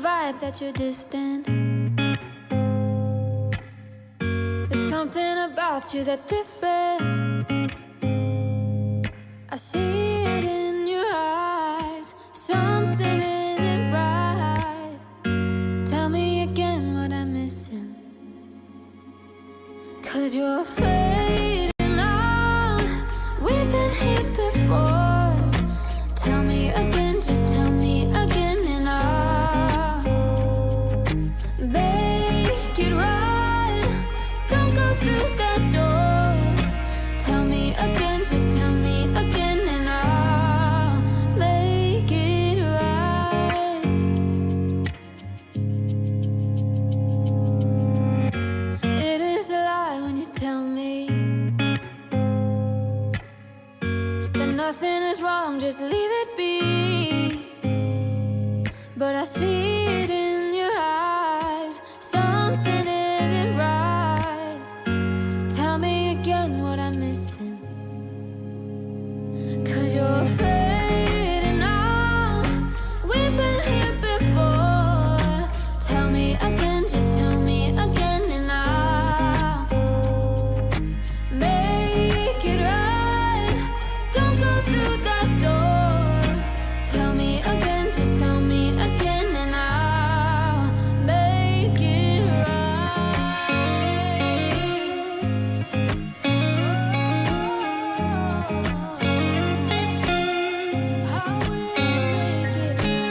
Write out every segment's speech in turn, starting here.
vibe that you're distant. There's something about you that's different. I see it in your eyes. Something isn't right. Tell me again what I'm missing. 'Cause you're fading out. We've been here before. Tell me again, just tell me again, and I'll make it right. Don't go through that door. Tell me again, just tell me again, and I'll make it right. It is a lie when you tell me that nothing is wrong, just leave it be. But I see it in your eyes. Something isn't right. Tell me again what I'm missing. 'Cause you're fading out. We've been here before. Tell me again, just tell me again, and I'll make it right. Don't go through that door. Tell me again, just tell me again, and I'll make it right. I will make it right.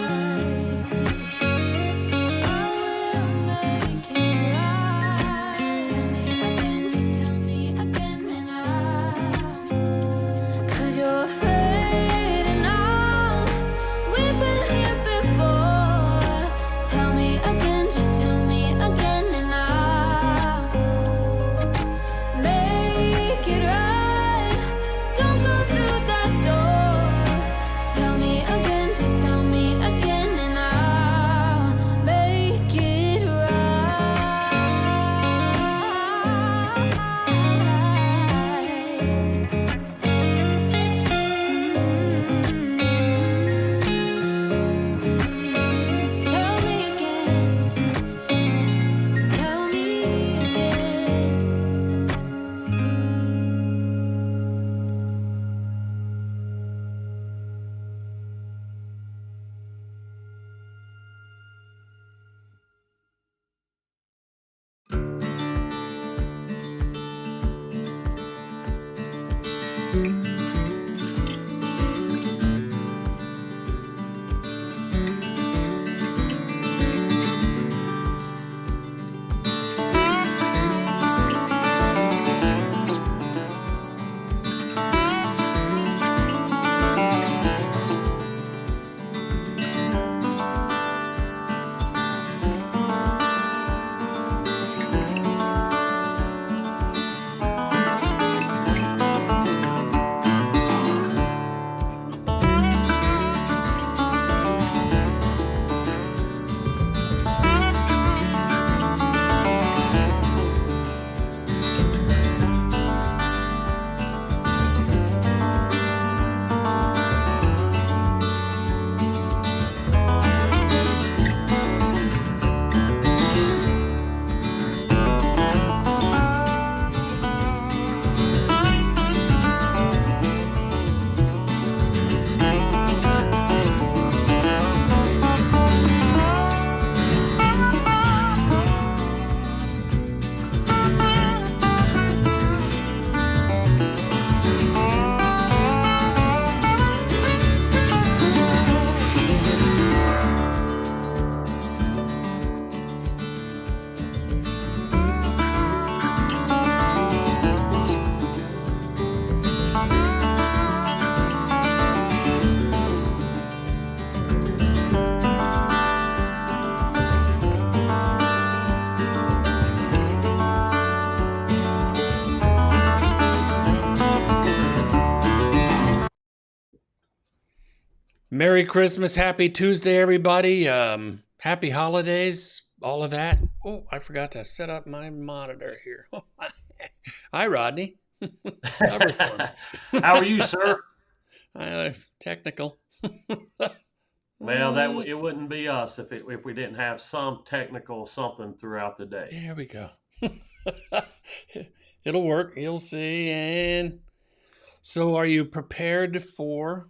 I will make it right. Tell me again, just tell me again, and I'll. 'Cause you're fading out. We've been here before. Tell me again, just tell me again, and I'll make it right. Don't go through that door. Tell me again, just tell me again, and I'll make it right. Tell me again. Tell me again. Merry Christmas, Happy Tuesday, everybody. Happy holidays, all of that. Oh, I forgot to set up my monitor here. Hi, Rodney. Cover for me. How are you, sir? Technical. Well, Uh, it wouldn't be us if we didn't have some technical something throughout the day. there we go. It'll work. You'll see. And so, are you prepared for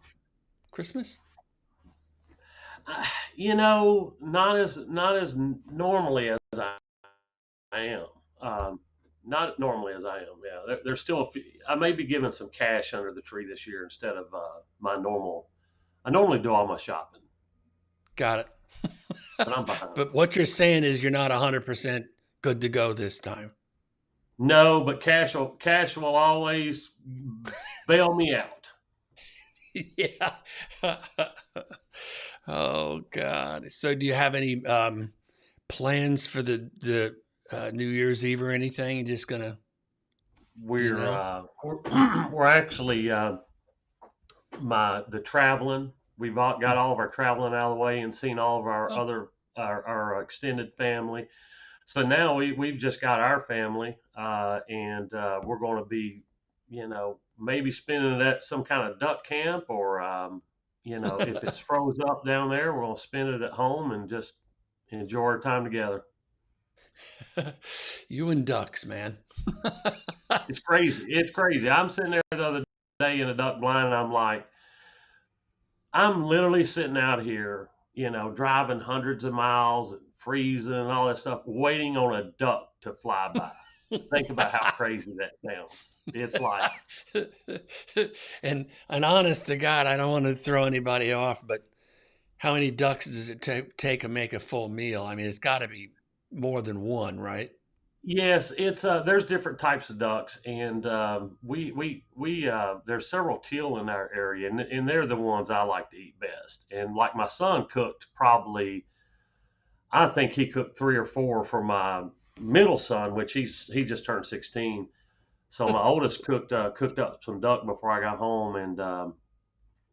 Christmas? Not as normally as I am. Um, Not normally as I am. Yeah, there's still a few. I may be giving some cash under the tree this year instead of my normal. I normally do all my shopping, Got but I'm it. behind. But what you're saying is you're not 100% good to go this time. No, but cash will always bail me out. Yeah. Oh God. So do you have any plans for the New Year's Eve or anything? You just gonna, do you know? We're actually my the traveling. We've got all of our traveling out of the way and seen all of our Oh, other our extended family. So now we've just got our family, and we're going to be, maybe spending it at some kind of duck camp, or if it's froze up down there, we're going to spend it at home and just enjoy our time together. you and ducks, man. It's crazy. It's crazy. I'm sitting there the other day in a duck blind, and I'm like, I'm literally sitting out here, driving hundreds of miles and freezing and all that stuff, waiting on a duck to fly by. Think about how crazy that sounds. It's like, And honest to God, I don't want to throw anybody off, but how many ducks does it take to make a full meal? I mean, it's got to be more than one, right? yes, it's there's different types of ducks, and we there's several teal in our area, and they're the ones I like to eat best. And like my son cooked probably, I think he cooked three or four for my middle son, which he just turned 16. So my oldest cooked up some duck before I got home, and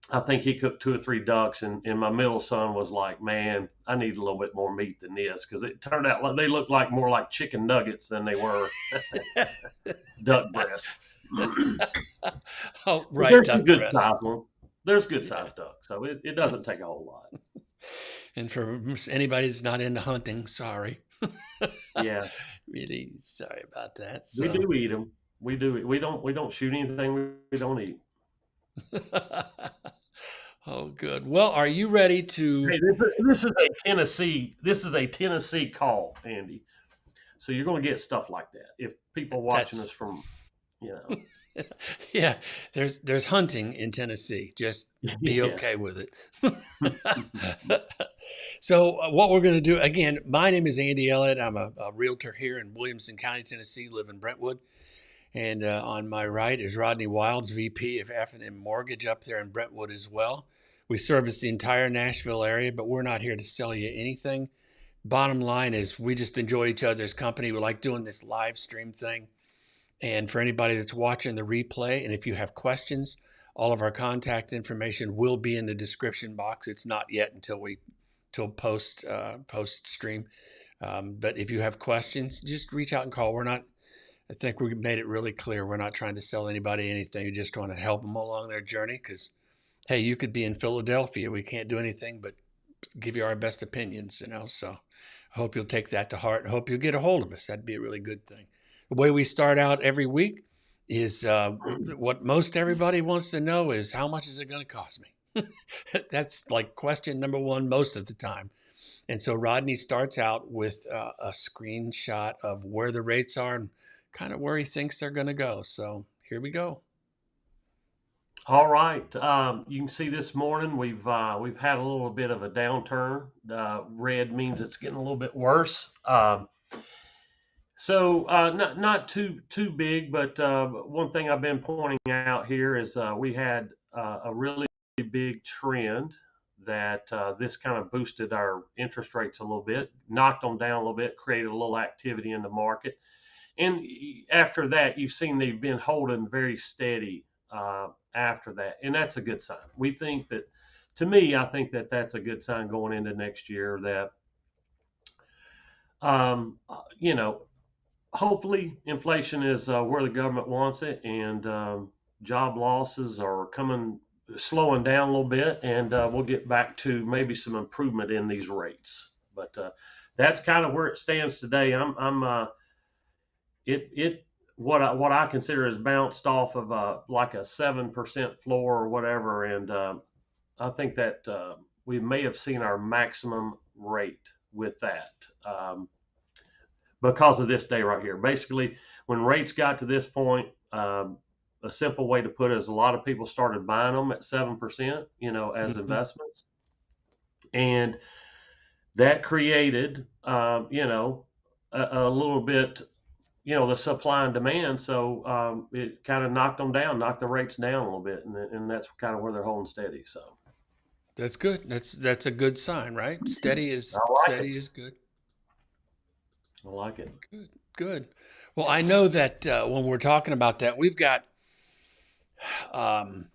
I think he cooked two or three ducks, and my middle son was like, "Man, I need a little bit more meat than this," because it turned out like they looked like more like chicken nuggets than they were duck breast. Oh, But right, there's some duck good breast. sized ones. There's good Yeah. sized ducks, so it doesn't take a whole lot. And for anybody that's not into hunting, sorry. Yeah, Really sorry about that. we So, do eat them. We do. We don't shoot anything we don't eat. oh, good. Well, are you ready to? Hey, this is a Tennessee. This is a Tennessee call, Andy. So you're going to get stuff like that if people watching us That's from, you know, yeah. There's hunting in Tennessee. Just be okay yes. with it. So, what we're going to do again? My name is Andy Elliott. I'm a realtor here in Williamson County, Tennessee. Live in Brentwood, and on my right is Rodney Wilds, VP of F&M Mortgage, up there in Brentwood as well. We service the entire Nashville area, but we're not here to sell you anything. Bottom line is we just enjoy each other's company. We like doing this live stream thing. And for anybody that's watching the replay, and if you have questions, all of our contact information will be in the description box. It's not yet till post stream. But if you have questions, just reach out and call. We're not. I think we made it really clear. We're not trying to sell anybody anything. We just want to help them along their journey. Because hey, you could be in Philadelphia. We can't do anything but give you our best opinions. So I hope you'll take that to heart. I hope you'll get a hold of us. That'd be a really good thing. The way we start out every week is what most everybody wants to know is how much is it going to cost me? That's like question number one most of the time. And so Rodney starts out with a screenshot of where the rates are and kind of where he thinks they're going to go. So here we go. All right. You can see this morning we've had a little bit of a downturn. Red means it's getting a little bit worse. Not too big, but one thing I've been pointing out here is we had a really big trend that this kind of boosted our interest rates a little bit, knocked them down a little bit, created a little activity in the market, and after that, you've seen they've been holding very steady after that, and that's a good sign. We think that, to me, I think that that's a good sign going into next year that um, you know hopefully inflation is where the government wants it, and job losses are coming slowing down a little bit, and we'll get back to maybe some improvement in these rates. But that's kind of where it stands today. I'm it what I consider is bounced off of like a 7% floor or whatever, and I think that we may have seen our maximum rate with that because of this day right here. Basically, when rates got to this point, a simple way to put it is a lot of people started buying them at 7%, as Mhm. investments, and that created, a little bit, the supply and demand. So it kind of knocked them down, knocked the rates down a little bit, and that's kind of where they're holding steady. So That's good. That's a good sign, right? I like it. Steady is good. I like it. Good. Good. Well, I know that when we're talking about that, we've got um,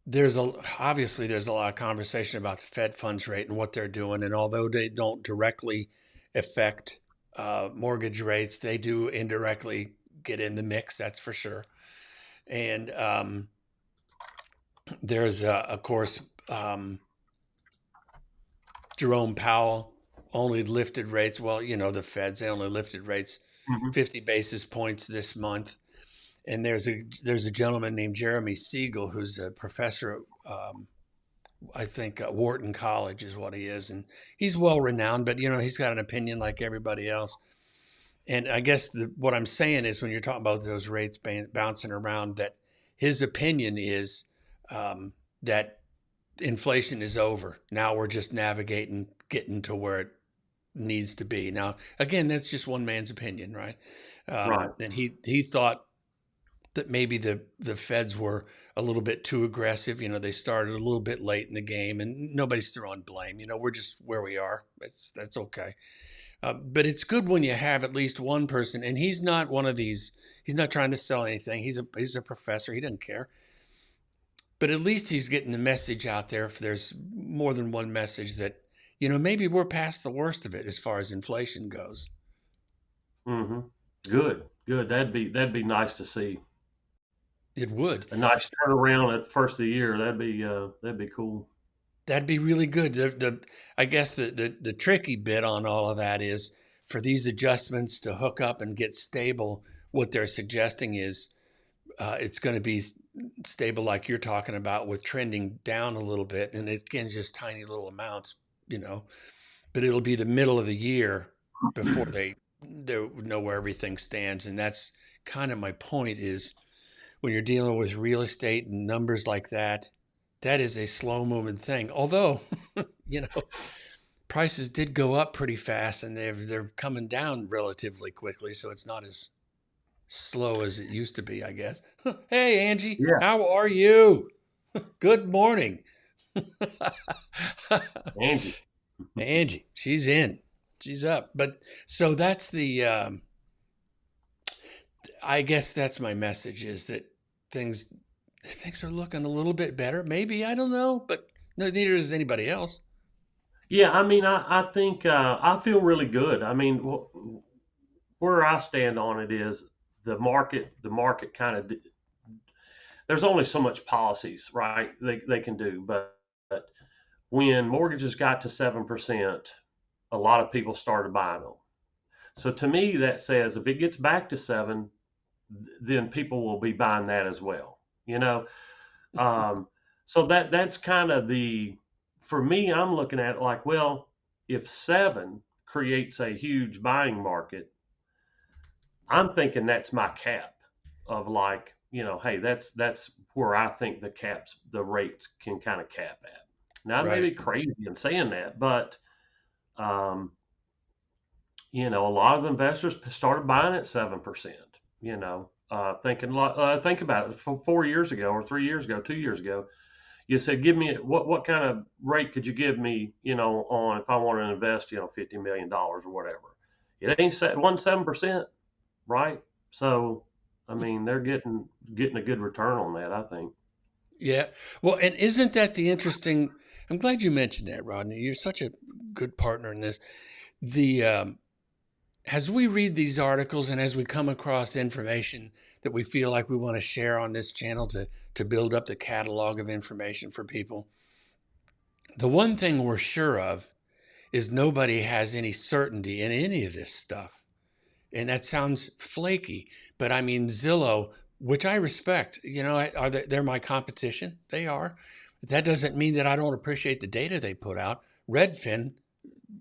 there's a obviously there's a lot of conversation about the Fed funds rate and what they're doing, and although they don't directly affect mortgage rates, they do indirectly get in the mix. That's for sure. And there's of course Jerome Powell only lifted rates. Well, the Feds, they only lifted rates Hmm. 50 basis points this month. And there's a gentleman named Jeremy Siegel who's a professor. I think Wharton College is what he is, and he's well renowned. But he's got an opinion like everybody else. And I guess what I'm saying is when you're talking about those rates bouncing around, that his opinion is that inflation is over. Now we're just navigating, getting to where it needs to be. Now, again, that's just one man's opinion, right? Right. And he thought that maybe the Feds were a little bit too aggressive. They started a little bit late in the game, and nobody's throwing blame. We're just where we are. That's okay. But it's good when you have at least one person, and he's not one of these. He's not trying to sell anything. He's a professor. He doesn't care. But at least he's getting the message out there. If there's more than one message that maybe we're past the worst of it as far as inflation goes. Hmm. Good. Good. That'd be nice to see. It would. A nice turnaround at the first of the year. That'd be cool. That'd be really good. I guess the tricky bit on all of that is for these adjustments to hook up and get stable. What they're suggesting is it's going to be stable, like you're talking about, with trending down a little bit, and again, just tiny little amounts, you know. But it'll be the middle of the year before they know where everything stands, and that's kind of my point. Is when you're dealing with real estate and numbers like that, that is a slow moving thing. Although, you know, prices did go up pretty fast, and they're coming down relatively quickly, so it's not as slow as it used to be, I guess. Hey, Angie, Yeah, how are you? Good morning. Angie. Angie, she's in. She's up. But so that's I guess that's my message is that things things are looking a little bit better. Maybe, I don't know, but no, neither is anybody else. Yeah, I mean, I think I feel really good. I mean, where I stand on it is the market kind of there's only so much policies, right? They can do, but when mortgages got to 7%, a lot of people started buying them. So to me, that says if it gets back to seven, then people will be buying that as well. You know, um, so that's kind of the for me. I'm looking at it like, well, if seven creates a huge buying market, I'm thinking that's my cap of like, hey, that's where I think the rates can kind of cap at. Now I may Right. be crazy in saying that, but um, a lot of investors started buying at 7%. Thinking think about it. 4 years ago, or 3 years ago, 2 years ago, you said, give me what kind of rate could you give me, on if I want to invest, $50 million or whatever. It ain't set 1 7%, right? So, I mean, they're getting a good return on that, I think. Yeah. Well, and isn't that the interesting? I'm glad you mentioned that, Rodney. You're such a good partner in this. The as we read these articles and as we come across information that we feel like we want to share on this channel to build up the catalog of information for people, the one thing we're sure of is nobody has any certainty in any of this stuff. And that sounds flaky, but I mean, Zillow, which I respect, they're my competition. They are. But that doesn't mean that I don't appreciate the data they put out. Redfin,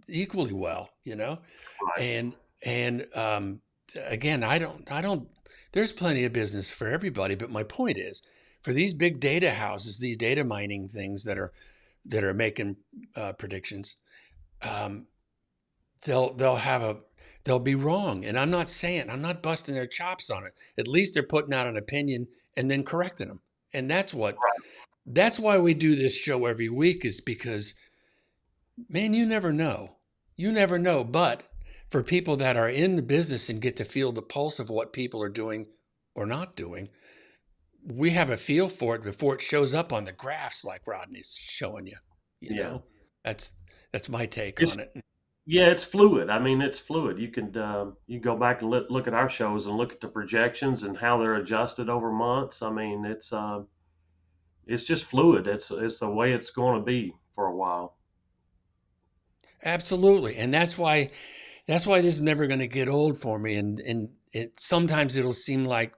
equally well, Right. and again, I don't. There's plenty of business for everybody, but my point is, for these big data houses, these data mining things that are making predictions, um, they'll be wrong. And I'm not busting their chops on it. At least they're putting out an opinion and then correcting them. And that's why we do this show every week, is because, man, you never know. You never know. But for people that are in the business and get to feel the pulse of what people are doing or not doing, we have a feel for it before it shows up on the graphs like Rodney's showing you. You Yeah. know, that's my take It's on it. Yeah, it's fluid. I mean, it's fluid. You go back and look at our shows and look at the projections and how they're adjusted over months. I mean, it's just fluid. It's the way it's going to be for a while. Absolutely. And that's why this is never going to get old for me. And sometimes it'll seem like,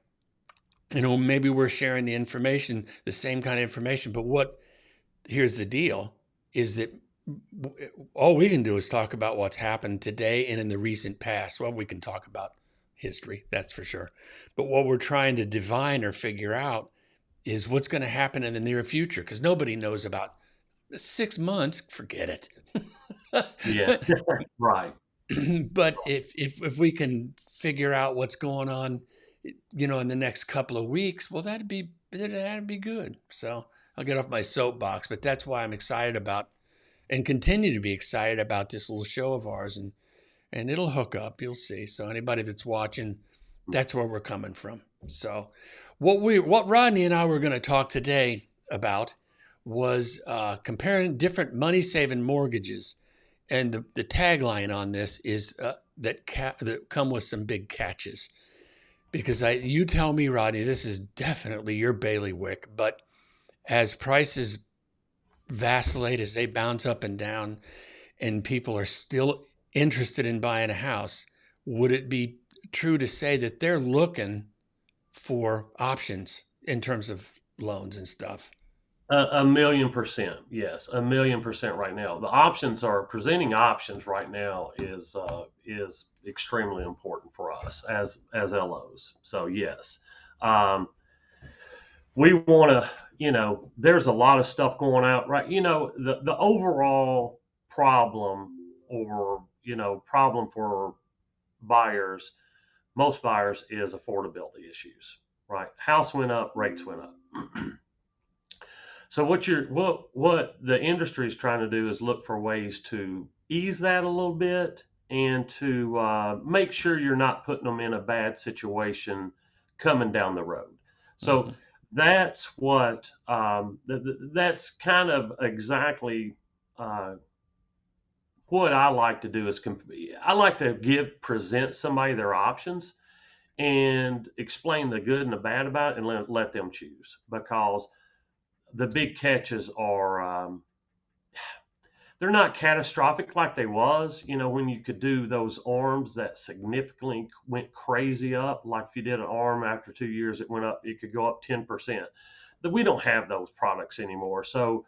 maybe we're sharing the information, the same kind of information, but here's the deal, is that all we can do is talk about what's happened today and in the recent past. Well, we can talk about history, that's for sure. But what we're trying to divine or figure out is what's going to happen in the near future, because nobody knows about 6 months. Forget it. Yeah, right. But if we can figure out what's going on, in the next couple of weeks, well, that'd be good. So I'll get off my soapbox, but that's why I'm excited about and continue to be excited about this little show of ours, and it'll hook up. You'll see. So anybody that's watching, that's where we're coming from. So what Rodney and I were going to talk today about was comparing different money saving mortgages, and the tagline on this is that come with some big catches. Because you tell me, Rodney, this is definitely your bailiwick, but as prices vacillate, as they bounce up and down, and people are still interested in buying a house, would it be true to say that they're looking for options in terms of loans and stuff? A million percent, yes, a million percent right now. The options are presenting options right now is extremely important for us as LOs. So yes, um, we want to, there's a lot of stuff going out right. The overall problem, or problem for buyers, most buyers, is affordability issues. Right, house went up, rates went up. So what the industry is trying to do is look for ways to ease that a little bit, and to make sure you're not putting them in a bad situation coming down the road. So Hmm. that's that's kind of exactly uh, what I like to do. I like to present somebody their options and explain the good and the bad about it, and let them choose, because the big catches are, they're not catastrophic like they was, when you could do those arms that significantly went crazy up. Like if you did an arm after 2 years, it went up, it could go up 10%. That we don't have those products anymore. So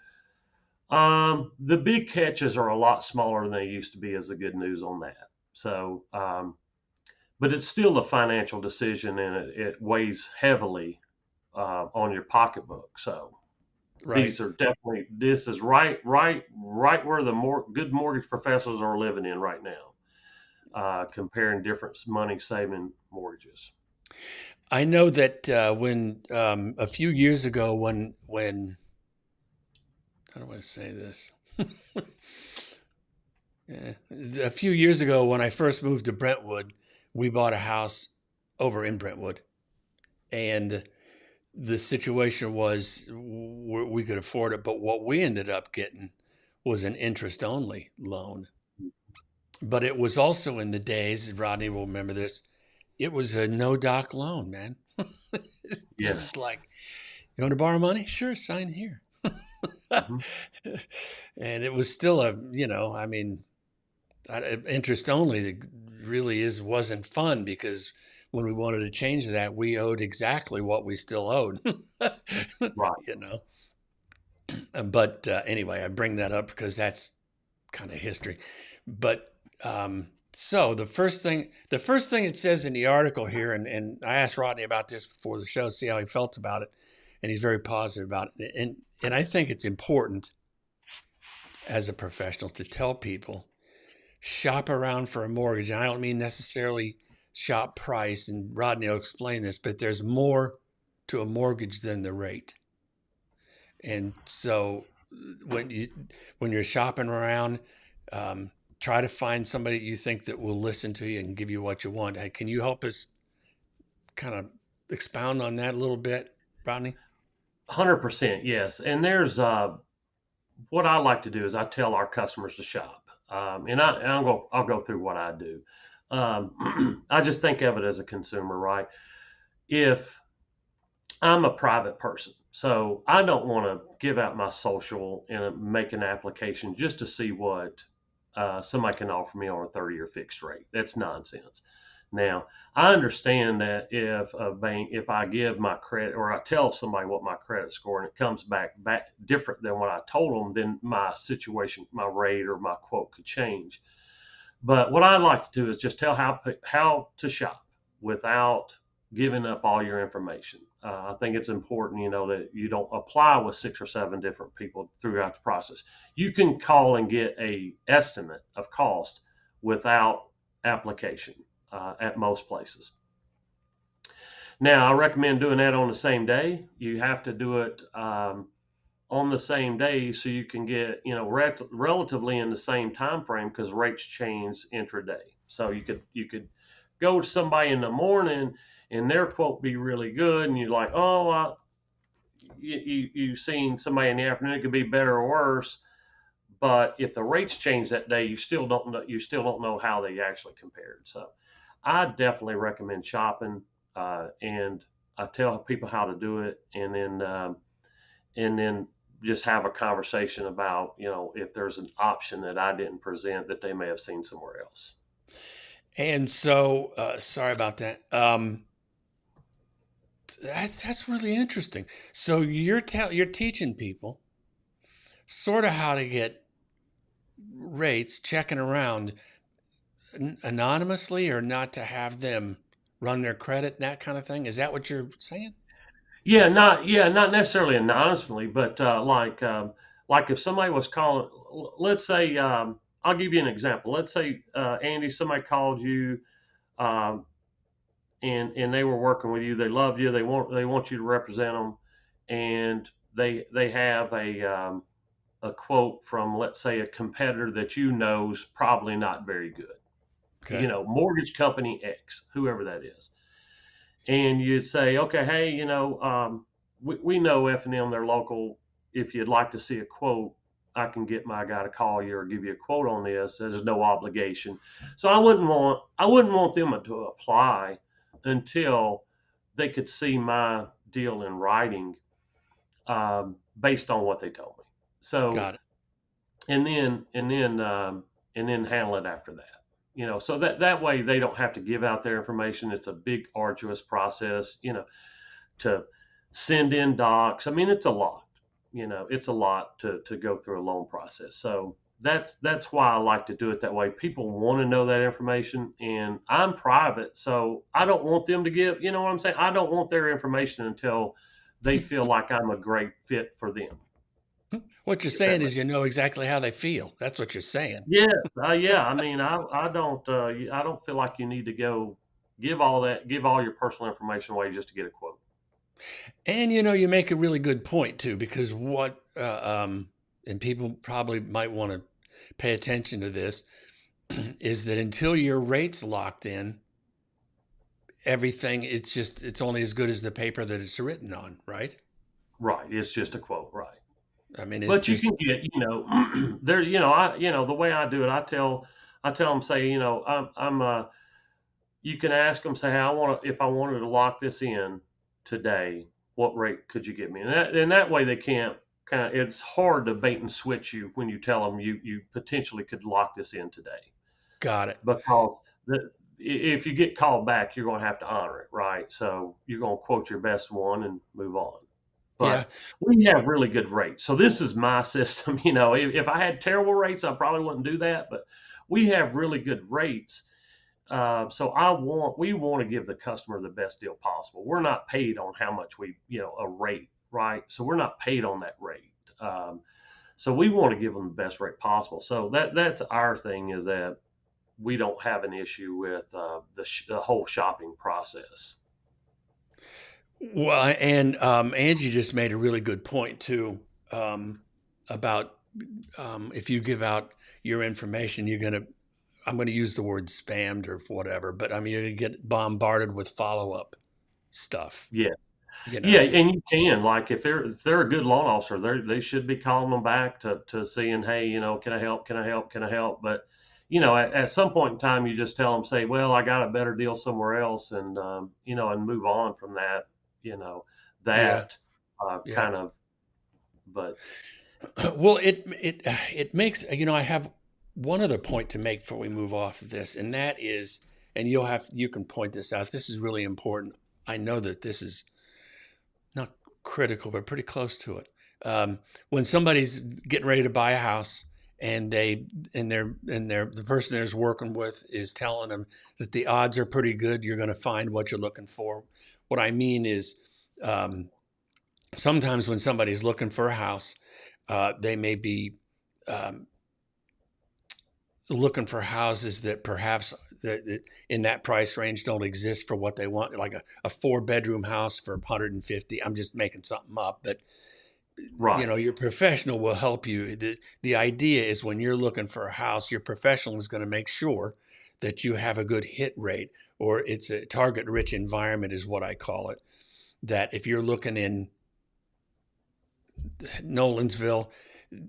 the big catches are a lot smaller than they used to be, is the good news on that. So, but it's still a financial decision, and it weighs heavily on your pocketbook. So Right. this is right where the good mortgage professionals are living in right now, comparing different money saving mortgages. I know that when a few years ago, when how do I say this? Yeah. A few years ago, when I first moved to Brentwood, we bought a house over in Brentwood, and the situation was we could afford it, but what we ended up getting was an interest only loan. But it was also in the days, Rodney will remember this, it was a no doc loan, man. It Yes. was like, you want to borrow money? Sure, sign here. Hmm. And it was still a, I mean, interest only really wasn't fun because when we wanted to change that, we owed exactly what we still owed, Right. you know. But anyway, I bring that up because that's kind of history. But so the first thing it says in the article here, and I asked Rodney about this before the show, see how he felt about it, and he's very positive about it. And I think it's important as a professional to tell people shop around for a mortgage. And I don't mean necessarily shop price, and Rodney will explain this, but there's more to a mortgage than the rate. And so when you're shopping around, try to find somebody you think that will listen to you and give you what you want. Hey, can you help us kind of expound on that a little bit, Rodney? 100%. Yes. And there's what I like to do is I tell our customers to shop. I'll go through what I do. I just think of it as a consumer, right? If I'm a private person, so I don't want to give out my social and make an application just to see what somebody can offer me on a 30-year fixed rate. That's nonsense. Now, I understand that if I give my credit or I tell somebody what my credit score and it comes back different than what I told them, then my situation, my rate or my quote could change. But what I like to do is just tell how to shop without giving up all your information. I think it's important, that you don't apply with 6 or 7 different people throughout the process. You can call and get a estimate of cost without application at most places. Now, I recommend doing that on the same day. You have to do it on the same day so you can get relatively in the same time frame because rates change intraday. So you could go to somebody in the morning and their quote be really good, and you're like, oh, you've seen somebody in the afternoon, it could be better or worse. But if the rates change that day, you still don't know how they actually compared. So I definitely recommend shopping, and I tell people how to do it, and then just have a conversation about if there's an option that I didn't present that they may have seen somewhere else. And so, sorry about that. That's really interesting. So you're teaching people sort of how to get rates, checking around anonymously, or not to have them run their credit, that kind of thing. Is that what you're saying? Yeah, not necessarily anonymously, but like if somebody was calling, let's say, I'll give you an example. Let's say, Andy, somebody called you, um, and they were working with you. They loved you. They want you to represent them, and they have a quote from, let's say, a competitor that is probably not very good. Okay. Mortgage company X, whoever that is, and you'd say, okay, hey, we know F&M, they're local. If you'd like to see a quote, I can get my guy to call you or give you a quote on this. There's no obligation. So I wouldn't want them to apply until they could see my deal in writing, based on what they told me. So Got it. and then handle it after that. So that way they don't have to give out their information. It's a big arduous process, to send in docs. I mean, it's a lot to go through a loan process. So that's why I like to do it that way. People want to know that information, and I'm private, so I don't want them to give. You know what I'm saying? I don't want their information until they feel like I'm a great fit for them. What you're If that saying makes is you know exactly how they feel. That's what you're saying. Yes, yeah. I mean, I don't feel like you need to go give all your personal information away just to get a quote. And you make a really good point too, because and people probably might want to pay attention to this, is that until your rate's locked in, everything it's only as good as the paper that it's written on, right? Right. It's just a quote, right? I mean, it's But you just can get, there, the way I do it, I tell I tell them, say, you can ask them, say, hey, if I wanted to lock this in today, what rate could you get me? And that way they can't it's hard to bait and switch you when you tell them you potentially could lock this in today, Got it. because if you get called back, you're going to have to honor it, right? So you're going to quote your best one and move on. Yeah. But we have really good rates. So this is my system. If I had terrible rates, I probably wouldn't do that. But we have really good rates. So we want to give the customer the best deal possible. We're not paid on how much a rate, right? So we're not paid on that rate. So we want to give them the best rate possible. So that's our thing, is that we don't have an issue with the whole shopping process. Well, and Angie just made a really good point too, about if you give out your information, I'm going to use the word spammed or whatever, but I mean, you're going to get bombarded with follow up stuff, Yeah. you Yeah, know? and you can, like, if they're a good loan officer, they should be calling them back to seeing, hey, can I help? Can I help? Can I help? But at some point in time, you just tell them, say, well, I got a better deal somewhere else, and move on from that. You know Yeah. that Yeah. kind of, but Well, it makes, I have one other point to make before we move off of this, and that is, and you can point this out. This is really important. I know that this is not critical, but pretty close to it. When somebody's getting ready to buy a house, and the person there's working with is telling them that the odds are pretty good you're going to find what you're looking for. What I mean is, um, sometimes when somebody's looking for a house, they may be um, looking for houses that perhaps that in that price range don't exist for what they want, like a 4 bedroom house for 150. I'm just making something up, but right. your professional will help you. The idea is, when you're looking for a house, your professional is going to make sure that you have a good hit rate, or it's a target rich environment is what I call it. That if you're looking in Nolansville,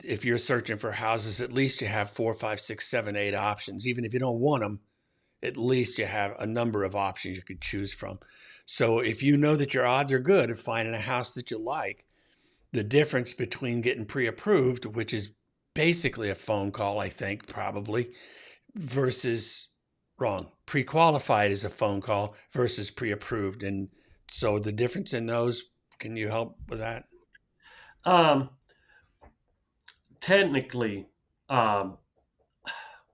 if you're searching for houses, at least you have 4, 5, 6, 7, 8 options. Even if you don't want them, at least you have a number of options you could choose from. So if you know that your odds are good of finding a house that you like, the difference between getting pre-approved, which is basically a phone call, I think, probably, versus wrong. Pre-qualified is a phone call versus pre-approved. And so the difference in those, can you help with that? Um, Technically, um,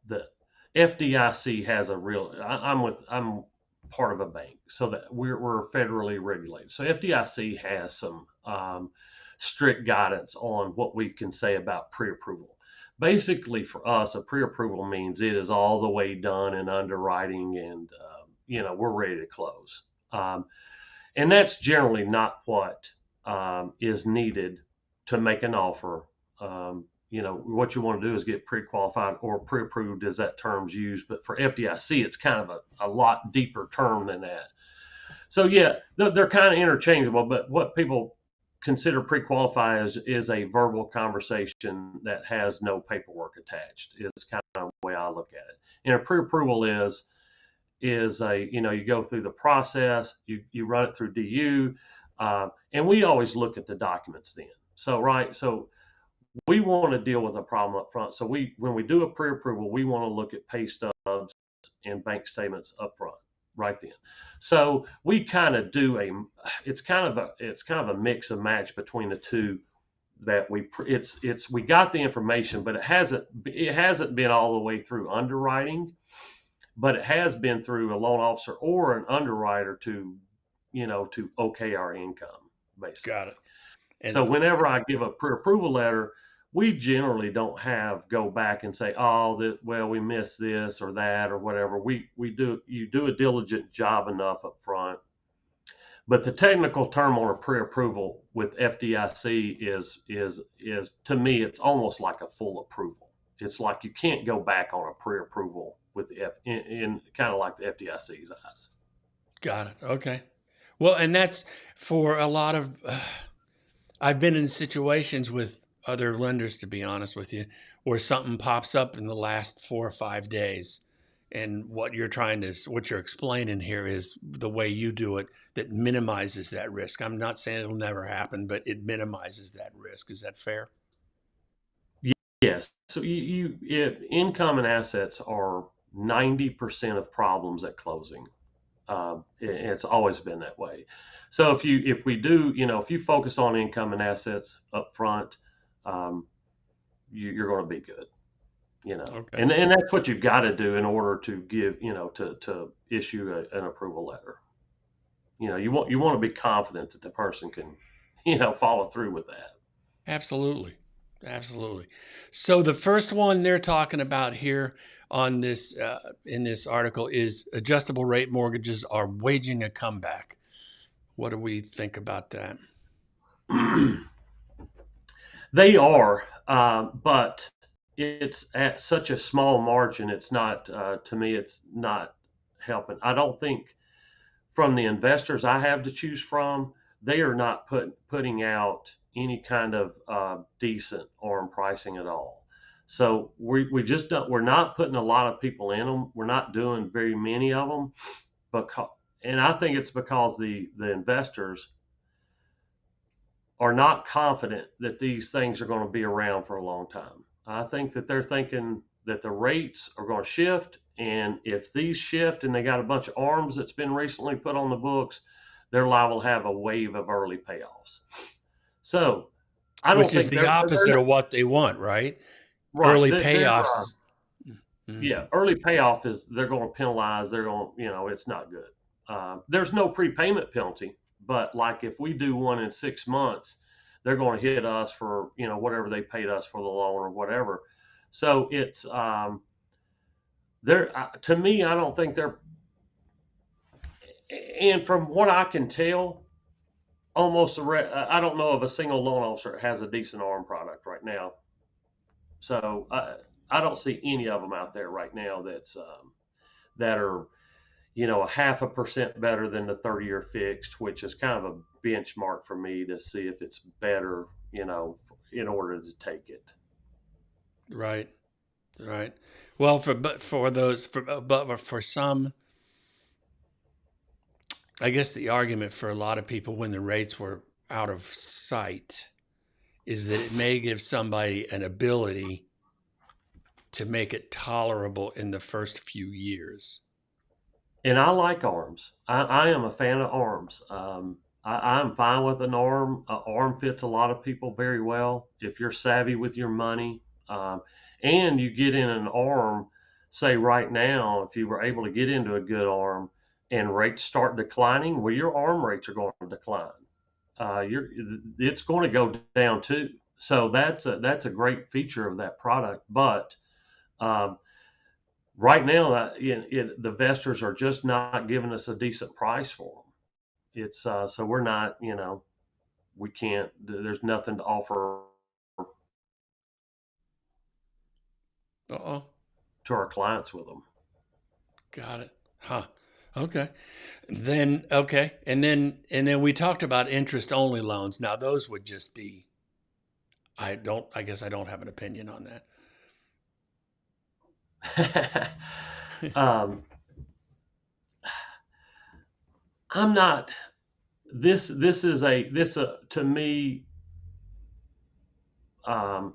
the FDIC has a real. I'm part of a bank, so that we're federally regulated. So FDIC has some strict guidance on what we can say about pre-approval. Basically, for us, a pre-approval means it is all the way done in underwriting, and we're ready to close. Um, and that's generally not what is needed to make an offer. What you want to do is get pre-qualified or pre-approved, as that term's used. But for FDIC, it's kind of a lot deeper term than that. So yeah, they're kind of interchangeable. But what people consider pre-qualify is a verbal conversation that has no paperwork attached. Is kind of the way I look at it. And a pre-approval is you go through the process, you run it through DU, and we always look at the documents then. So right, so we want to deal with a problem up front. So when we do a pre-approval, we want to look at pay stubs and bank statements up front, right then. So we kind of do it's kind of a mix and match between the two. That we got the information, but it hasn't been all the way through underwriting, but it has been through a loan officer or an underwriter to okay our income, Got basically. it. So And whenever I give a pre-approval letter, we generally don't have go back and say, oh, well, we missed this or that or whatever. We do You do a diligent job enough up front. But the technical term on a pre-approval with FDIC is to me, it's almost like a full approval. It's like you can't go back on a pre-approval with the in kind of like the FDIC's eyes. got it. Okay. Well, and that's for a lot of, I've been in situations with other lenders, to be honest with you, where something pops up in the last 4 or 5 days. And what you're explaining here is the way you do it that minimizes that risk. I'm not saying it'll never happen, but it minimizes that risk. Is that fair? Yes. So income and assets are 90% of problems at closing. It's always been that way. So if we do, if you focus on income and assets up front, um, you're going to be good. Okay. And that's what you've got to do in order to give, to issue an approval letter. You want to be confident that the person can, follow through with that. Absolutely. Absolutely. So the first one they're talking about here on this in this article is adjustable rate mortgages are waging a comeback. What do we think about that? They are, but it's at such a small margin. It's not, to me, it's not helping. I don't think from the investors I have to choose from, they are not putting out any kind of decent ARM pricing at all. So we just don't. We're not putting a lot of people in them. We're not doing very many of them, because, and I think it's because the investors are not confident that these things are going to be around for a long time. I think that they're thinking that the rates are going to shift, and if these shift and they got a bunch of ARMs that's been recently put on the books, they're liable to have a wave of early payoffs. So I don't Which is think the they're opposite not of what they want, right? right. Early payoffs is Yeah, early payoff is they're going to penalize. They're going, it's not good. There's no prepayment penalty, but like if we do one in 6 months, they're going to hit us for whatever they paid us for the loan or whatever. So it's they're to me, I don't think they're. And from what I can tell, I don't know of a single loan officer that has a decent ARM product right now. So I don't see any of them out there right now that are a 0.5% better than the 30-year fixed, which is kind of a benchmark for me to see if it's better, in order to take it. right, right. Well, for some, I guess the argument for a lot of people when the rates were out of sight is that it may give somebody an ability to make it tolerable in the first few years. And I like arms. I am a fan of arms. I'm fine with an arm. Arm fits a lot of people very well if you're savvy with your money. And you get in an arm, say right now, if you were able to get into a good arm and rates start declining, well, your arm rates are going to decline. It's going to go down too. So that's a great feature of that product. But um, right now, the investors are just not giving us a decent price for them. It's so we're not, we can't. There's nothing to offer Uh-oh. to our clients with them. Got it. Huh. Okay. And then we talked about interest only loans. Now those would just be I guess I don't have an opinion on that. um, I'm not. This is this to me. Um,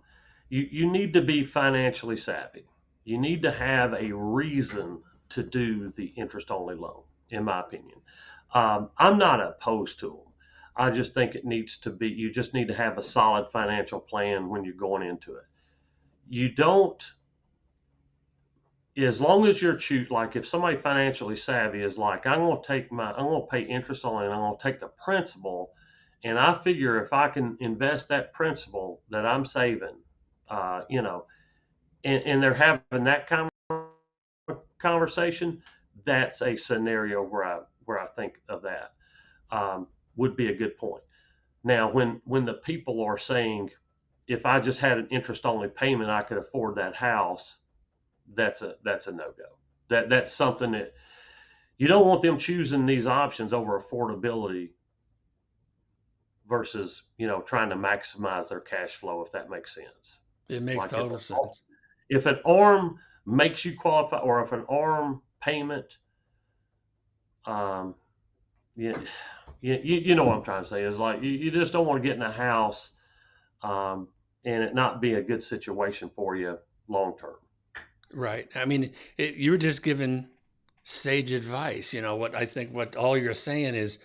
you need to be financially savvy. You need to have a reason to do the interest only loan, in my opinion. I'm not opposed to them. I just think it needs to be. You just need to have a solid financial plan when you're going into it. You don't, as long as you're like if somebody financially savvy is like, I'm going to pay interest only, and I'm going to take the principal, and I figure if I can invest that principal that I'm saving, uh, you know, and they're having that kind of conversation, that's a scenario where I think of that would be a good point. Now, when the people are saying, if I just had an interest only payment, I could afford that house, that's a no go. That's something that you don't want them choosing these options over affordability versus trying to maximize their cash flow, if that makes sense. It makes Like total sense. if an arm makes you qualify, or if an arm payment, um, you, you know what I'm trying to say is like you just don't want to get in a house, and it not be a good situation for you long term. Right. I mean, you were just giving sage advice. You know what I think. What all you're saying is,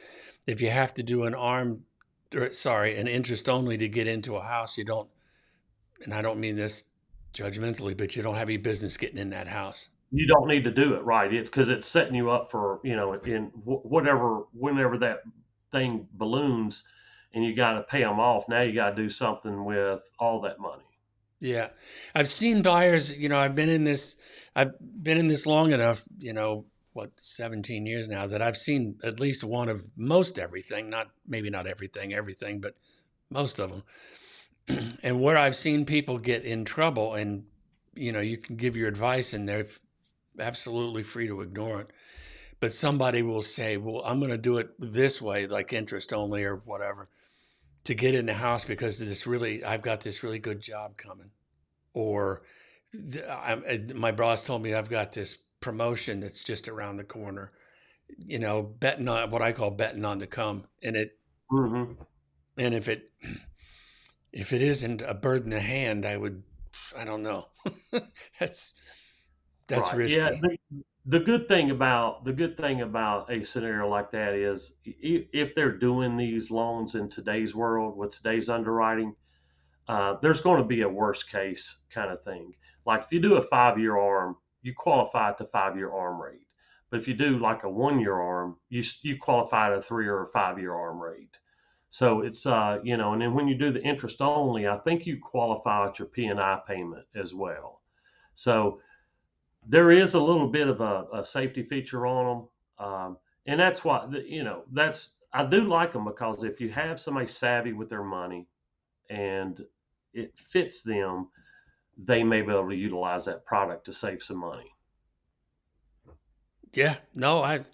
if you have to do an interest only to get into a house, you don't. And I don't mean this judgmentally, but you don't have any business getting in that house. You don't need to do it, right? It's because it's setting you up for in whenever that thing balloons, and you got to pay them off. Now you got to do something with all that money. Yeah, I've seen buyers. I've been in this long enough. What 17 years now that I've seen at least one of most everything. Not maybe not everything, but most of them. And where I've seen people get in trouble, and you can give your advice, and they're absolutely free to ignore it. But somebody will say, "Well, I'm going to do it this way, like interest only or whatever, to get in the house because I've got this really good job coming." Or my boss told me I've got this promotion that's just around the corner. Betting on what I call betting on to come, and Hmm. and if it isn't a bird in the hand, I don't know. that's that's Right. Yeah. risky. The good thing about a scenario like that is if they're doing these loans in today's world with today's underwriting, there's going to be a worst case kind of thing. Like if you do a 5-year arm, you qualify at the 5-year arm rate. But if you do like a 1-year arm, you qualify at a 3 or 5-year arm rate. So it's and then when you do the interest only, I think you qualify at your P&I payment as well. So there is a little bit of a safety feature on them, and that's why that's I do like them, because if you have somebody savvy with their money and it fits them, they may be able to utilize that product to save some money. Yeah, no, I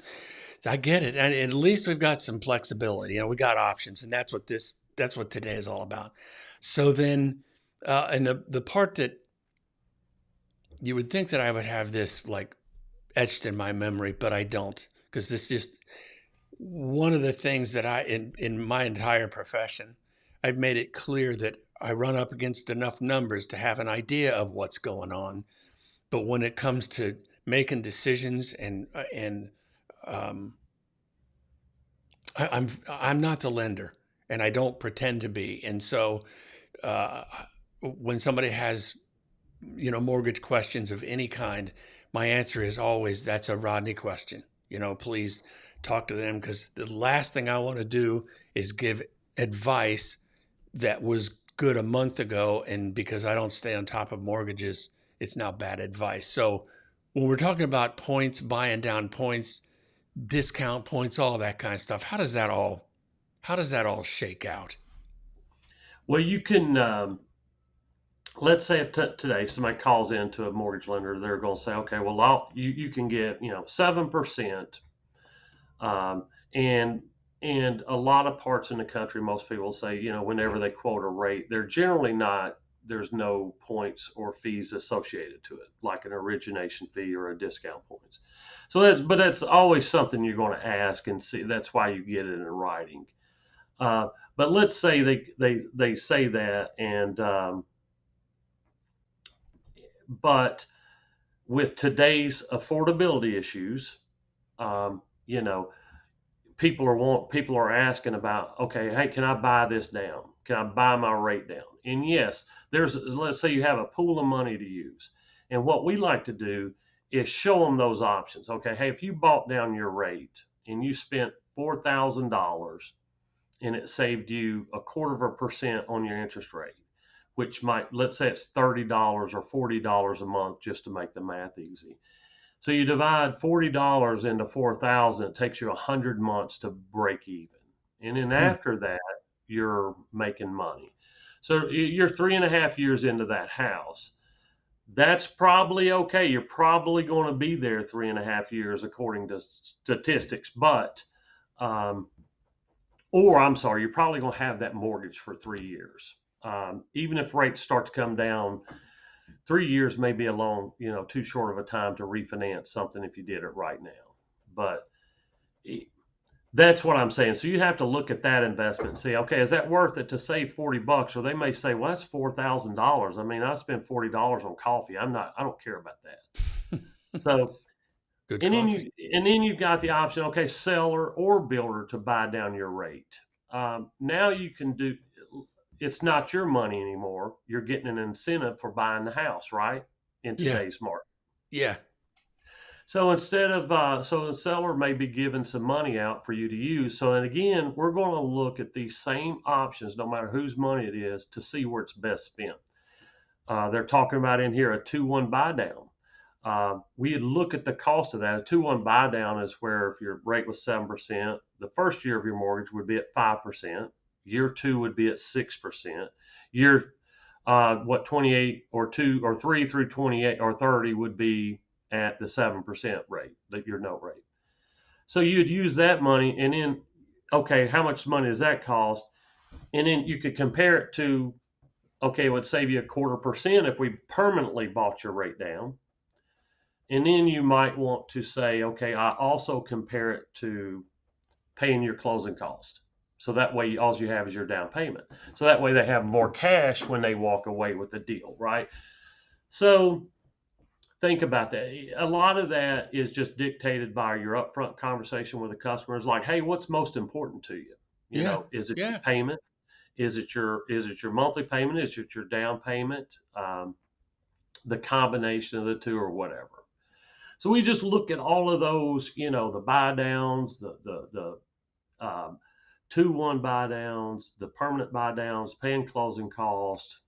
get it, and at least we've got some flexibility. We got options, and that's what today is all about. So then, and the part that you would think that I would have this like etched in my memory, but I don't, because this is just one of the things that in my entire profession, I've made it clear that I run up against enough numbers to have an idea of what's going on. But when it comes to making decisions and um, I'm not the lender, and I don't pretend to be. And so uh, when somebody has mortgage questions of any kind, my answer is always that's a Rodney question. Please talk to them, because the last thing I want to do is give advice that was good a month ago, and because I don't stay on top of mortgages, it's now bad advice. So when we're talking about points, buying down points, discount points, all that kind of stuff, how does that all shake out? Well, you can, let's say if today somebody calls into a mortgage lender, they're going to say, okay, well, you can get 7%, um, and a lot of parts in the country, most people say, whenever they quote a rate, they're generally not. There's no points or fees associated to it, like an origination fee or a discount points. So that's always something you're going to ask and see. That's why you get it in writing. Uh, but let's say they say that, and but with today's affordability issues, um, you know, people are asking about, okay, hey, can I buy this down? Can I buy my rate down? And yes, let's say you have a pool of money to use, and what we like to do is show them those options. Okay, hey, if you bought down your rate and you spent $4,000 and it saved you 1/4% on your interest rate, which might, let's say it's $30 or $40 a month, just to make the math easy. So you divide $40 into 4,000, it takes you 100 months to break even. And then Hmm. after that, you're making money. So you're 3.5 years into that house. That's probably okay. You're probably going to be there 3.5 years according to statistics. But um, or I'm sorry, you're probably going to have that mortgage for 3 years. Even if rates start to come down, 3 years may be a long, too short of a time to refinance something if you did it right now. But that's what I'm saying. So you have to look at that investment and see, okay, is that worth it to save $40? Or they may say, well, that's $4,000. I mean, I spent $40 on coffee. I don't care about that. So, Good and then coffee. you've got the option, okay, seller or builder to buy down your rate. Now you can do. It's not your money anymore. You're getting an incentive for buying the house, right? In Yeah. today's market. Yeah. So instead of so the seller may be giving some money out for you to use. So and again, we're going to look at these same options, no matter whose money it is, to see where it's best spent. They're talking about in here a 2-1 buy down. We look at the cost of that. A 2-1 buy down is where if your rate was 7%, the first year of your mortgage would be at 5%. Year two would be at 6%. Year 28 or 2 or 3 through 28 or 30 would be at the 7% rate, that your note rate. So you'd use that money and then, okay, how much money does that cost? And then you could compare it to, okay, it would save you a 0.25% if we permanently bought your rate down. And then you might want to say, okay, I also compare it to paying your closing cost. So that way, all you have is your down payment. So that way, they have more cash when they walk away with the deal, right? So think about that. A lot of that is just dictated by your upfront conversation with the customers. Like, hey, what's most important to you? Yeah. Is it your Yeah. payment? Is it your monthly payment? Is it your down payment? The combination of the two, or whatever. So we just look at all of those, the buy downs, the 2-1 buy downs, the permanent buy downs, paying closing costs,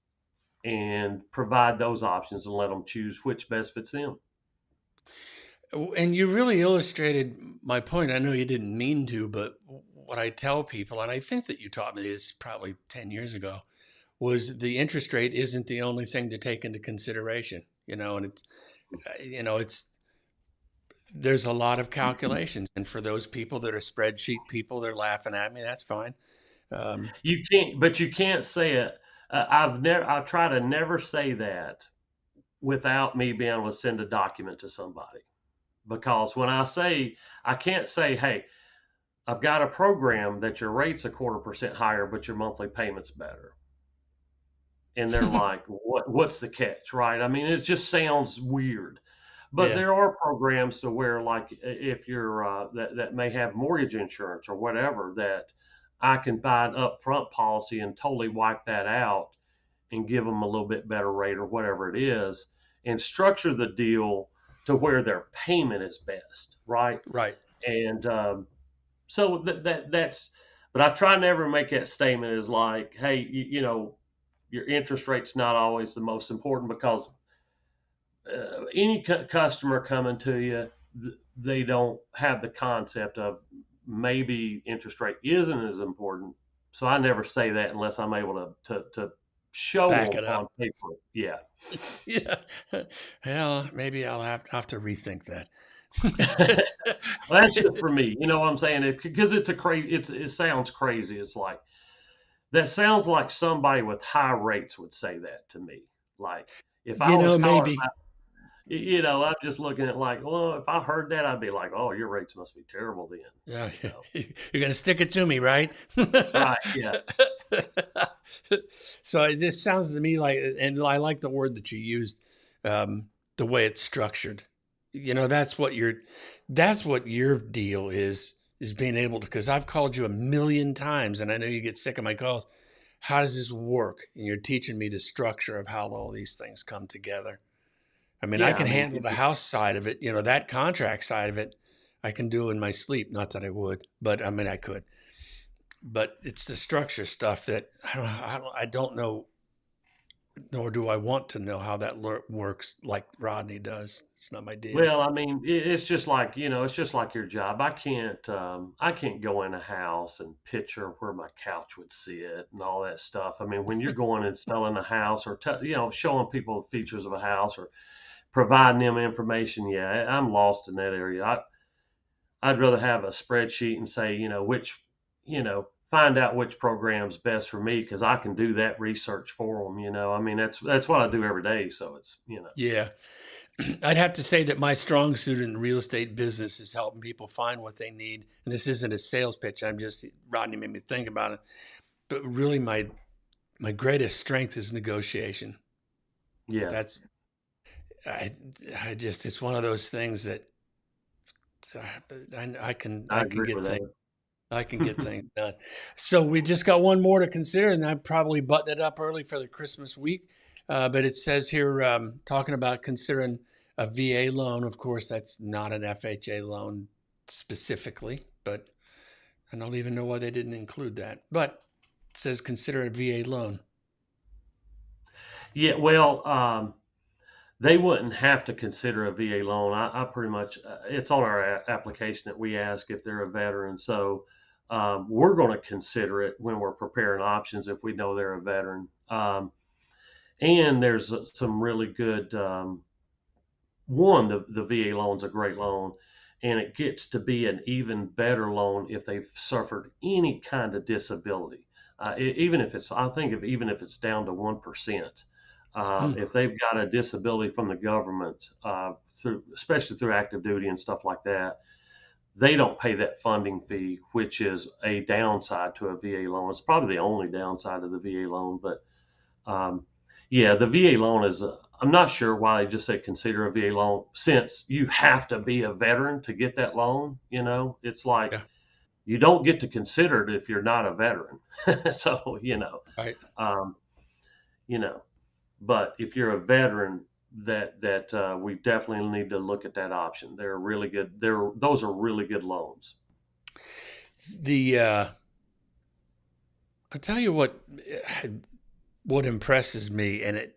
and provide those options and let them choose which best fits them. And you really illustrated my point. I know you didn't mean to, but what I tell people, and I think that you taught me this probably 10 years ago, was the interest rate isn't the only thing to take into consideration, and it's there's a lot of calculations. And for those people that are spreadsheet people, they're laughing at me. That's fine. Um, You can't say it. I try to never say that without me being able to send a document to somebody. Because when I can't say, hey, I've got a program that your rate's a 0.25% higher, but your monthly payment's better. And they're like, what's the catch, right? I mean, it just sounds weird. But yeah. there are programs to where, like, if you're that may have mortgage insurance or whatever, that I can buy an upfront policy and totally wipe that out and give them a little bit better rate or whatever it is, and structure the deal to where their payment is best, right? Right. And so that's. But I try never make that statement as like, hey, your interest rate's not always the most important, because any customer coming to you, they don't have the concept of maybe interest rate isn't as important. So I never say that unless I'm able to show Back them it on up. paper. Yeah. Yeah. Well, maybe I'll have to rethink that. Well, that's just for me. You know what I'm saying? Because it's a crazy. It sounds crazy. It's like that sounds like somebody with high rates would say that to me. Like if I was calling Maybe. I'm just looking at like, well, if I heard that, I'd be like, oh, your rates must be terrible then. Yeah, You know, you're gonna stick it to me, right? right? Yeah, So this sounds to me like, and I like the word that you used, the way it's structured. That's what your deal is being able to. Because I've called you a million times, and I know you get sick of my calls. How does this work? And you're teaching me the structure of how all these things come together. I mean, I yeah. I can mean, handle the house side of it, that contract side of it, I can do in my sleep. Not that I would, but I mean, I could. But it's the structure stuff that I don't know, nor do I want to know how that works like Rodney does. It's not my deal. well, I mean, it's just like it's just like your job. I can't go in a house and picture where my couch would sit and all that stuff. I mean, when you're going and selling a house, or showing people the features of a house, or providing them information, yeah, I'm lost in that area. I'd rather have a spreadsheet and say, which, find out which program's best for me because I can do that research for them. I mean, that's what I do every day. So it's. Yeah. I'd have to say that my strong suit in the real estate business is helping people find what they need. And this isn't a sales pitch. Rodney made me think about it. But really my greatest strength is negotiation. Yeah, That's I it's one of those things that I can I agree with that. I can get things done. So we just got one more to consider, and I probably buttoned it up early for the Christmas week. But it says here, talking about considering a VA loan. Of course, that's not an FHA loan specifically, but I don't even know why they didn't include that. But it says consider a VA loan. Yeah, well, they wouldn't have to consider a VA loan. I pretty much, it's on our application that we ask if they're a veteran. So we're going to consider it when we're preparing options if we know they're a veteran. And there's some really good, the VA loan's a great loan, and it gets to be an even better loan if they've suffered any kind of disability. Even if it's down to 1%. Hmm. If they've got a disability from the government, especially through active duty and stuff like that, they don't pay that funding fee, which is a downside to a VA loan. It's probably the only downside of the VA loan. But yeah, the VA loan is, I'm not sure why they just say consider a VA loan since you have to be a veteran to get that loan. It's like Yeah. you don't get to consider it if you're not a veteran. So, Right. um, you know, but if you're a veteran, that we definitely need to look at that option. They're really good. Those are really good loans. The I'll tell you what impresses me, and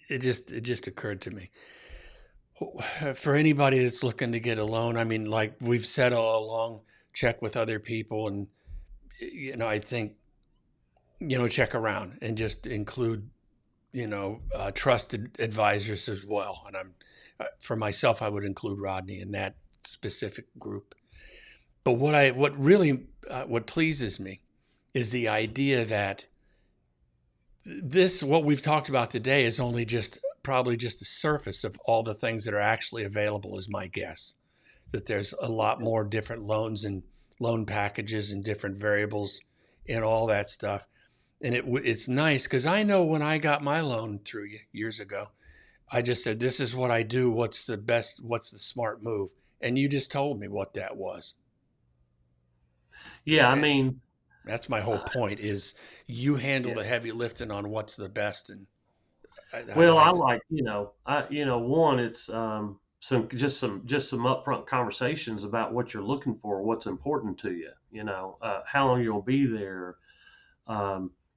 it just occurred to me. For anybody that's looking to get a loan, I mean, like we've said all along, check with other people, and I think check around and just include trusted advisors as well. And for myself, I would include Rodney in that specific group. But what pleases me is the idea that what we've talked about today is only probably just the surface of all the things that are actually available, is my guess. That there's a lot more different loans and loan packages and different variables and all that stuff. And it's nice because I know when I got my loan through years ago, I just said, this is what I do. What's the smart move? And you just told me what that was. Yeah, I mean, That's my whole point is you handle yeah. the heavy lifting on what's the best. And Well, I I like, one, it's some upfront conversations about what you're looking for, what's important to you, how long you'll be there.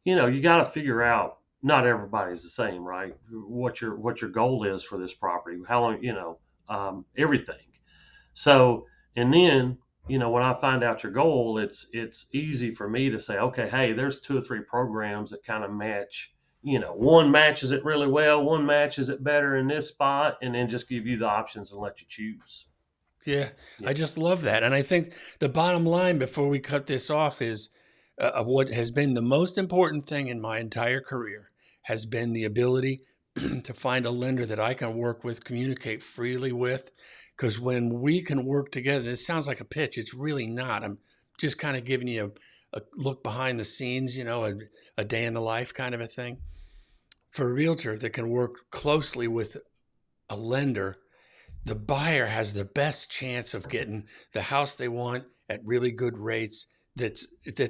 You got to figure out. Not everybody's the same, right? What your goal is for this property, how long, everything. So, and then, when I find out your goal, it's easy for me to say, okay, hey, there's 2 or 3 programs that kind of match. One matches it really well, one matches it better in this spot, and then just give you the options and let you choose. Yeah, Yeah. I just love that. And I think the bottom line before we cut this off is what has been the most important thing in my entire career has been the ability to find a lender that I can work with, communicate freely with. Because when we can work together, it sounds like a pitch. It's really not. I'm just kind of giving you a look behind the scenes, a day in the life kind of a thing. For a realtor that can work closely with a lender, the buyer has the best chance of getting the house they want at really good rates. That's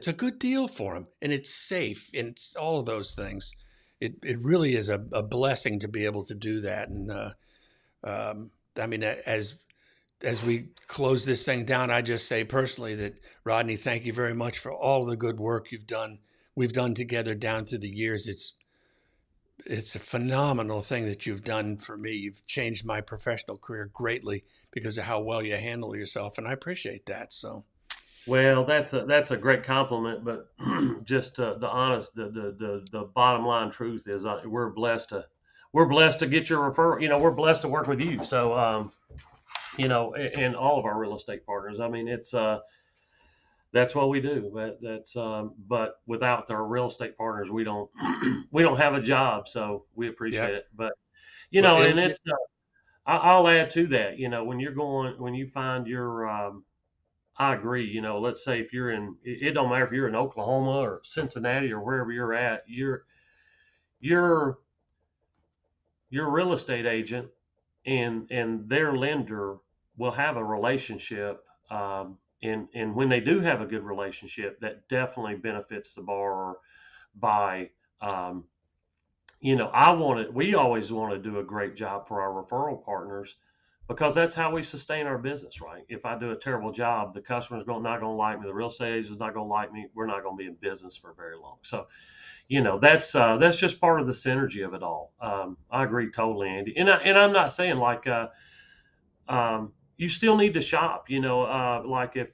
a good deal for them, and it's safe, and it's all of those things. It really is a blessing to be able to do that. And I mean, as we close this thing down, I just say personally that Rodney, thank you very much for all the good work you've done. We've done together down through the years. It's a phenomenal thing that you've done for me. You've changed my professional career greatly because of how well you handle yourself, and I appreciate that. So, Well, that's a great compliment, but just the bottom line truth is we're blessed to get your referral. We're blessed to work with you. So, and all of our real estate partners. I mean, it's That's what we do. But without our real estate partners, we don't we don't have a job. So we appreciate Yep. it. But Well, and I'll add to that. When you find your I agree. Let's say if you're it don't matter if you're in Oklahoma or Cincinnati or wherever you're at, your your real estate agent and their lender will have a relationship. And when they do have a good relationship, that definitely benefits the borrower by, um, we always want to do a great job for our referral partners because that's how we sustain our business, right? If I do a terrible job, the customer's not going to like me, the real estate agent's not going to like me, we're not going to be in business for very long. So, that's just part of the synergy of it all. I agree totally, Andy. And I'm not saying like you still need to shop. Like if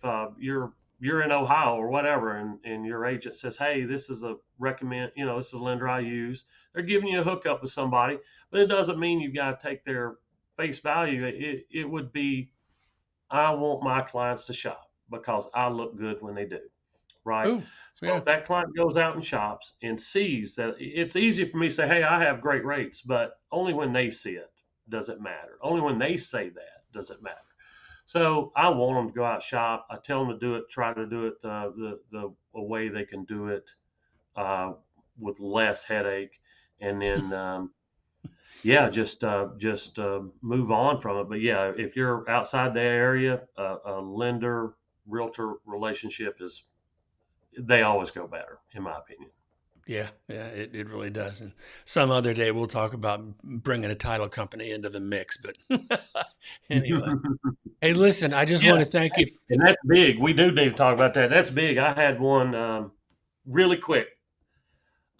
you're in Ohio or whatever, and your agent says, "Hey, this is a recommend. This is a lender I use." They're giving you a hookup with somebody, but it doesn't mean you've got to take their face value. It would be, I want my clients to shop because I look good when they do, right? oh, So yeah. if that client goes out and shops and sees that, it's easy for me to say, "Hey, I have great rates," but only when they see it does it matter. Only when they say that does it matter. So I want them to go out shop. I tell them to do it, try to do it the way they can do it uh, with less headache, and then yeah, just move on from it. But yeah, if you're outside the area, a lender realtor relationship they always go better, in my opinion. Yeah, it really does. And some other day we'll talk about bringing a title company into the mix. But anyway, hey, listen, I just Yeah, want to thank you. and that's big. We do need to talk about that. That's big. I had one really quick.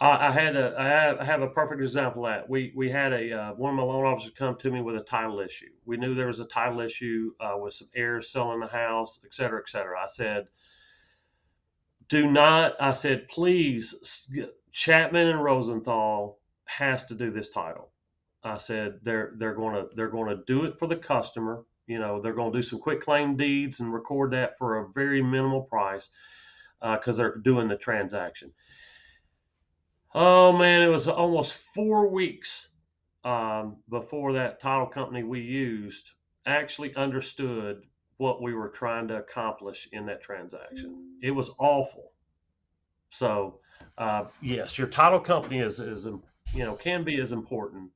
I have a perfect example of that. We had one of my loan officers come to me with a title issue. We knew there was a title issue with some heirs selling the house, et cetera, et cetera. I said, do not. I said, please, Chapman and Rosenthal has to do this title. I said they're gonna do it for the customer. They're gonna do some quick claim deeds and record that for a very minimal price because they're doing the transaction. Oh man, it was almost 4 weeks before that title company we used actually understood what we were trying to accomplish in that transaction. It was awful. So yes, your title company is can be as important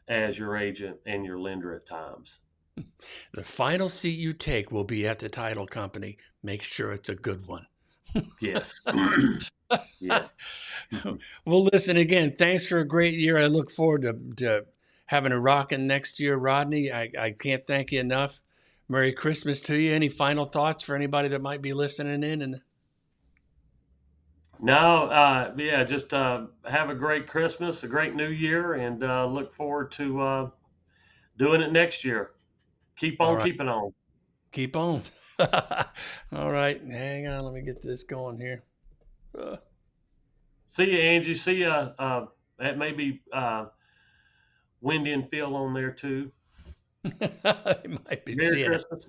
as your agent and your lender at times. The final seat you take will be at the title company. Make sure it's a good one. Yes. Yeah. Well, listen again. Thanks for a great year. I look forward to having a rockin' next year, Rodney. I can't thank you enough. Merry Christmas to you. Any final thoughts for anybody that might be listening in? And No, yeah, just have a great Christmas, a great New Year, and look forward to doing it next year. Keep all on right, keeping on. keep on. All right, hang on. Let me get this going here. Uh, See you, Angie. See you. That may be windy and Phil on there too. I might be Merry seeing it. Christmas.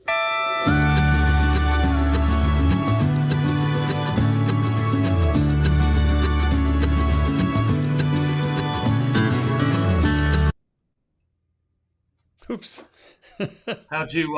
Oops. How'd you